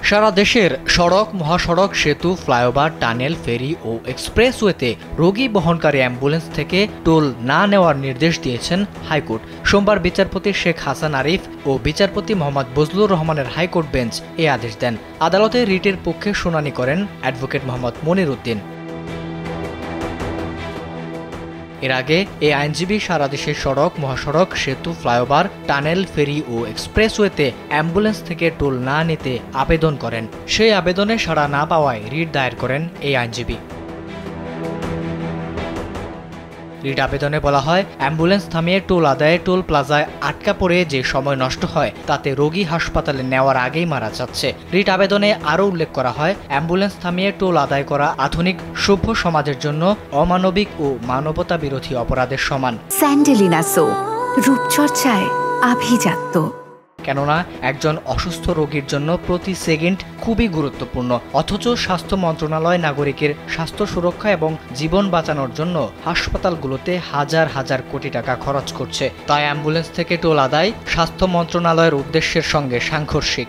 সারা দেশের সড়ক, মহাসড়ক, সেতু, ফ্লাইওভার, টানেল, ফেরি ও এক্সপ্রেসওয়েতে রোগী বহনকারী অ্যাম্বুলেন্স থেকে টোল না নেওয়ার নির্দেশ দিয়েছেন হাইকোর্ট। সোমবার বিচারপতি শেখ হাসান আরিফ ও বিচারপতি মোহাম্মদ বজলুর রহমানের হাইকোর্ট বেঞ্চ এ আদেশ দেন। আদালতে রিটের পক্ষে শুনানি করেন অ্যাডভোকেট মোহাম্মদ মনির উদ্দিন। এর আগে এই আইনজীবী সারা দেশের সড়ক, মহাসড়ক, সেতু, ফ্লাইওভার, টানেল, ফেরি ও এক্সপ্রেসওয়েতে অ্যাম্বুলেন্স থেকে টোল না নিতে আবেদন করেন। সেই আবেদনে সাড়া না পাওয়ায় রিট দায়ের করেন এই আইনজীবী। রিট আবেদনে বলা হয়, অ্যাম্বুলেন্স থামিয়ে টোল আদায়ে টোল প্লাজায় আটকা পড়ে যে সময় নষ্ট হয় তাতে রোগী হাসপাতালে নেওয়ার আগেই মারা যাচ্ছে। রিট আবেদনে আরও উল্লেখ করা হয়, অ্যাম্বুলেন্স থামিয়ে টোল আদায় করা আধুনিক সভ্য সমাজের জন্য অমানবিক ও মানবতা বিরোধী অপরাধের সমান। স্যান্ডেলিনা সো, রূপচর্চায় আভিজাত্য। কেননা একজন অসুস্থ রোগীর জন্য প্রতি সেকেন্ড খুবই গুরুত্বপূর্ণ, অথচ স্বাস্থ্য মন্ত্রণালয় নাগরিকের স্বাস্থ্য সুরক্ষা এবং জীবন বাঁচানোর জন্য হাসপাতালগুলোতে হাজার হাজার কোটি টাকা খরচ করছে। তাই অ্যাম্বুলেন্স থেকে টোল আদায় স্বাস্থ্য মন্ত্রণালয়ের উদ্দেশ্যের সঙ্গে সাংঘর্ষিক।